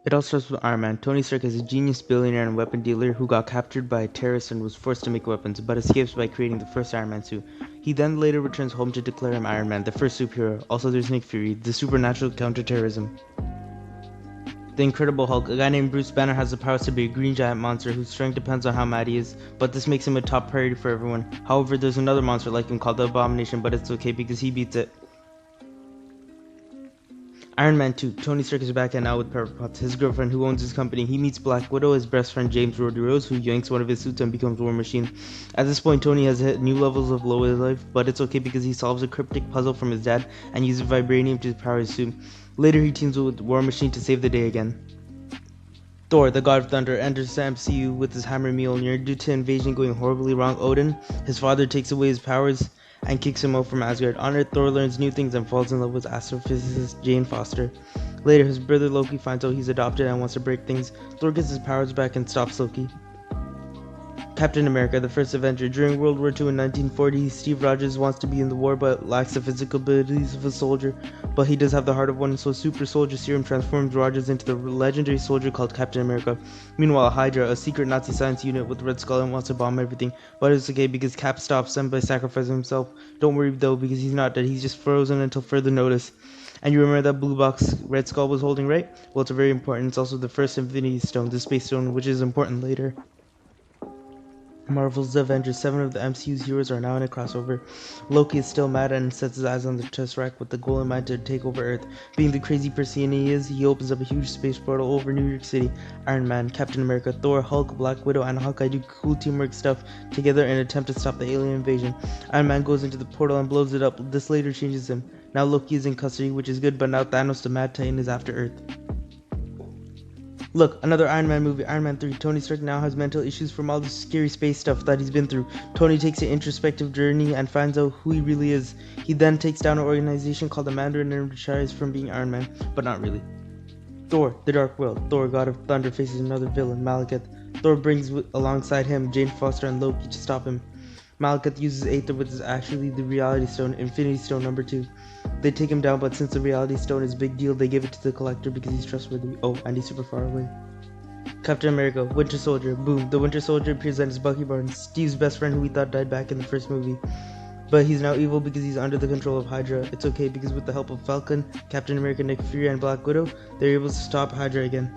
It all starts with Iron Man. Tony Stark is a genius billionaire and weapon dealer who got captured by terrorists and was forced to make weapons, but escapes by creating the first Iron Man suit. He then later returns home to declare him Iron Man, the first superhero. Also, there's Nick Fury, the supernatural counterterrorism. The Incredible Hulk, a guy named Bruce Banner, has the powers to be a green giant monster whose strength depends on how mad he is, but this makes him a top priority for everyone. However, there's another monster like him called the Abomination, but it's okay because he beats it. Iron Man 2, Tony Stark is back and now with Pepper Potts, his girlfriend who owns his company. He meets Black Widow, his best friend James Rhodey Rose, who yanks one of his suits and becomes War Machine. At this point, Tony has hit new levels of low in life, but it's okay because he solves a cryptic puzzle from his dad and uses vibranium to power his suit. Later, he teams with War Machine to save the day again. Thor, the God of Thunder, enters the MCU with his hammer Mjolnir. Due to invasion going horribly wrong, Odin, his father, takes away his powers and kicks him out from Asgard. On Earth, Thor learns new things and falls in love with astrophysicist Jane Foster. Later, his brother Loki finds out he's adopted and wants to break things. Thor gets his powers back and stops Loki. Captain America, the first Avenger. During World War II in 1940, Steve Rogers wants to be in the war but lacks the physical abilities of a soldier, but he does have the heart of one, so Super Soldier Serum transforms Rogers into the legendary soldier called Captain America. Meanwhile, Hydra, a secret Nazi science unit with Red Skull, wants to bomb everything, but it's okay because Cap stops them by sacrificing himself. Don't worry though, because he's not dead, he's just frozen until further notice. And you remember that blue box Red Skull was holding, right? Well, it's very important. It's also the first Infinity Stone, the Space Stone, which is important later. Marvel's The Avengers, 7 of the MCU's heroes are now in a crossover. Loki is still mad and sets his eyes on the Tesseract with the goal in mind to take over Earth. Being the crazy person he is, he opens up a huge space portal over New York City. Iron Man, Captain America, Thor, Hulk, Black Widow, and Hawkeye do cool teamwork stuff together in an attempt to stop the alien invasion. Iron Man goes into the portal and blows it up. This later changes him. Now Loki is in custody, which is good, but now Thanos the Mad Titan is after Earth. Look, another Iron Man movie, Iron Man 3. Tony Stark now has mental issues from all the scary space stuff that he's been through. Tony takes an introspective journey and finds out who he really is. He then takes down an organization called the Mandarin and retires from being Iron Man, but not really. Thor, The Dark World. Thor, God of Thunder, faces another villain, Malekith. Thor brings alongside him Jane Foster and Loki to stop him. Malekith uses Aether, which is actually the Reality Stone, Infinity Stone number 2. They take him down, but since the Reality Stone is a big deal, they give it to the Collector because he's trustworthy. Oh, and he's super far away. Captain America, Winter Soldier. Boom, the Winter Soldier appears as Bucky Barnes, Steve's best friend who we thought died back in the first movie. But he's now evil because he's under the control of Hydra. It's okay because with the help of Falcon, Captain America, Nick Fury, and Black Widow, they're able to stop Hydra again.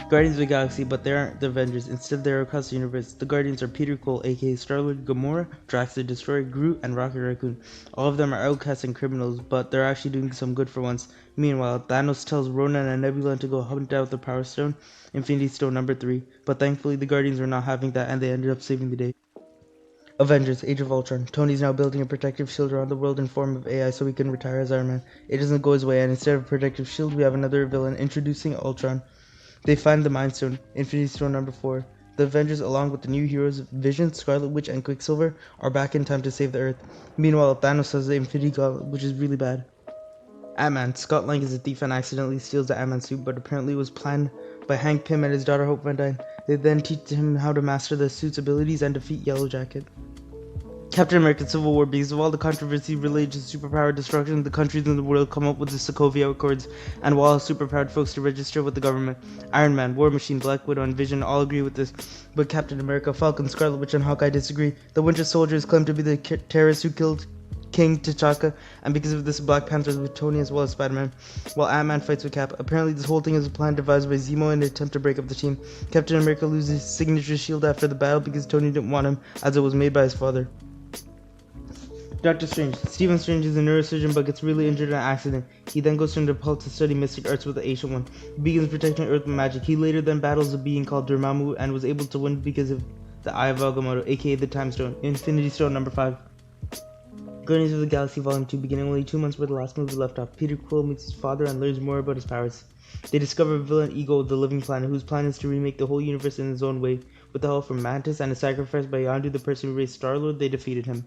Guardians of the Galaxy, but they aren't the Avengers. Instead, they're across the universe. The Guardians are Peter Quill, aka Star-Lord, Gamora, Drax the Destroyer, Groot, and Rocket Raccoon. All of them are outcasts and criminals, but they're actually doing some good for once. Meanwhile, Thanos tells Ronan and Nebula to go hunt out the Power Stone, Infinity Stone number 3. But thankfully, the Guardians were not having that, and they ended up saving the day. Avengers, Age of Ultron. Tony's now building a protective shield around the world in form of AI so he can retire as Iron Man. It doesn't go his way, and instead of a protective shield, we have another villain introducing Ultron. They find the Mind Stone, Infinity Stone number 4. The Avengers, along with the new heroes Vision, Scarlet Witch, and Quicksilver, are back in time to save the Earth. Meanwhile, Thanos has the Infinity Gauntlet, which is really bad. Ant-Man. Scott Lang is a thief and accidentally steals the Ant-Man suit, but apparently it was planned by Hank Pym and his daughter Hope Van Dyne. They then teach him how to master the suit's abilities and defeat Yellow Jacket. Captain America Civil War. Because of all the controversy related to superpower destruction, the countries in the world come up with the Sokovia Accords and will allow superpowered folks to register with the government. Iron Man, War Machine, Black Widow, and Vision all agree with this, but Captain America, Falcon, Scarlet Witch, and Hawkeye disagree. The Winter Soldiers claim to be the terrorists who killed King T'Chaka, and because of this, Black Panther is with Tony as well as Spider-Man, while Ant-Man fights with Cap. Apparently, this whole thing is a plan devised by Zemo in an attempt to break up the team. Captain America loses his signature shield after the battle because Tony didn't want him, as it was made by his father. Doctor Strange. Stephen Strange is a neurosurgeon but gets really injured in an accident. He then goes to Nepal to study mystic arts with the Ancient One. He begins protecting Earth with magic. He later then battles a being called Dormammu and was able to win because of the Eye of Agamotto, aka the Time Stone, Infinity Stone number 5. Guardians of the Galaxy Volume 2, beginning only 2 months where the last movie left off. Peter Quill meets his father and learns more about his powers. They discover villain Ego, the Living Planet, whose plan is to remake the whole universe in his own way. With the help from Mantis and a sacrifice by Yondu, the person who raised Star-Lord, they defeated him.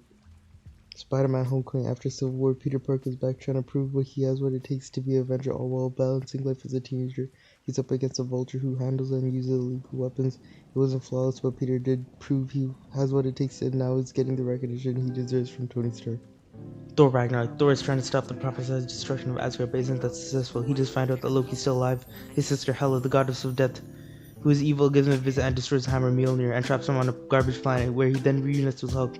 Spider-Man Homecoming. After Civil War, Peter Parker is back trying to prove he has what it takes to be an Avenger, all while balancing life as a teenager. He's up against a Vulture who handles and uses illegal weapons. It wasn't flawless, but Peter did prove he has what it takes and now is getting the recognition he deserves from Tony Stark. Thor Ragnarok. Thor is trying to stop the prophesied destruction of Asgard, but isn't that successful. He just finds out that Loki's still alive. His sister Hela, the goddess of death, who is evil, gives him a visit and destroys Hammer Mjolnir and traps him on a garbage planet, where he then reunites with Hulk.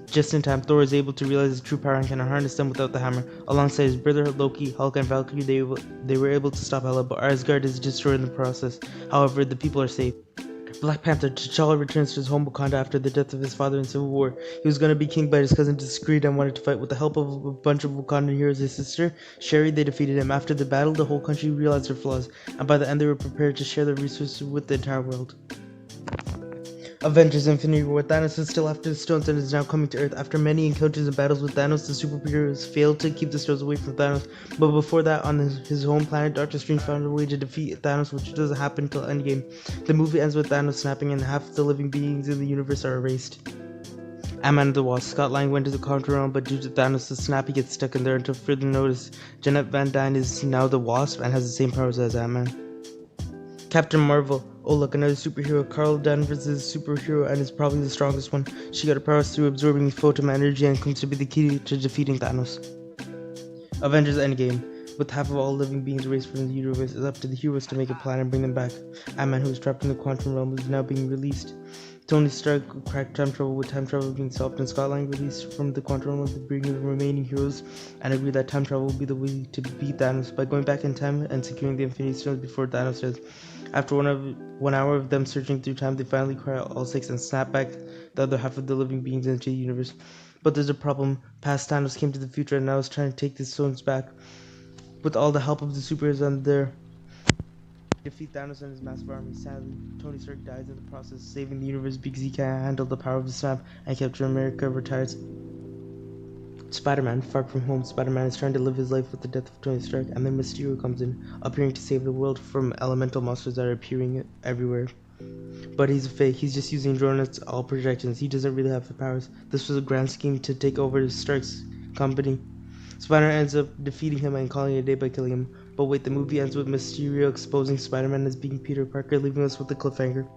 Just in time, Thor is able to realize his true power and can harness them without the hammer. Alongside his brother Loki, Hulk, and Valkyrie, they were able to stop Hela, but Asgard is destroyed in the process. However, the people are safe. Black Panther. T'Challa returns to his home Wakanda after the death of his father in Civil War. He was gonna be king, but his cousin disagreed and wanted to fight. With the help of a bunch of Wakandan heroes, his sister Shuri, they defeated him. After the battle, the whole country realized their flaws, and by the end they were prepared to share their resources with the entire world. Avengers Infinity War. Thanos is still after the stones and is now coming to Earth. After many encounters and battles with Thanos, the superheroes failed to keep the stones away from Thanos. But before that, on his home planet, Doctor Strange found a way to defeat Thanos, which doesn't happen until Endgame. The movie ends with Thanos snapping and half the living beings in the universe are erased. Ant-Man and the Wasp. Scott Lang went to the Contra Realm, but due to Thanos' snap, he gets stuck in there until further notice. Jeanette Van Dyne is now the Wasp and has the same powers as Ant-Man. Captain Marvel. Oh look, another superhero. Carol Danvers is a superhero and is probably the strongest one. She got her powers through absorbing photon energy and comes to be the key to defeating Thanos. Avengers Endgame. With half of all living beings erased from the universe, it's up to the heroes to make a plan and bring them back. Ant-Man, who is trapped in the quantum realm, is now being released. Tony Stark cracked time travel with time travel being solved, and Scott Lang released from the quantum realm to bring the remaining heroes and agreed that time travel will be the way to beat Thanos by going back in time and securing the Infinity Stones before Thanos does. After 1 hour of them searching through time, they finally cry out all six and snap back the other half of the living beings into the universe. But there's a problem. Past Thanos came to the future and now is trying to take the stones back. With all the help of the superheroes and their defeat Thanos and his massive army. Sadly, Tony Stark dies in the process, saving the universe because he can't handle the power of the snap, and Captain America retires. Spider-Man. Far from home, Spider-Man is trying to live his life with the death of Tony Stark, and then Mysterio comes in, appearing to save the world from elemental monsters that are appearing everywhere. But he's a fake. He's just using drones, all projections. He doesn't really have the powers. This was a grand scheme to take over Stark's company. Spider ends up defeating him and calling it a day by killing him. But wait, the movie ends with Mysterio exposing Spider-Man as being Peter Parker, leaving us with a cliffhanger.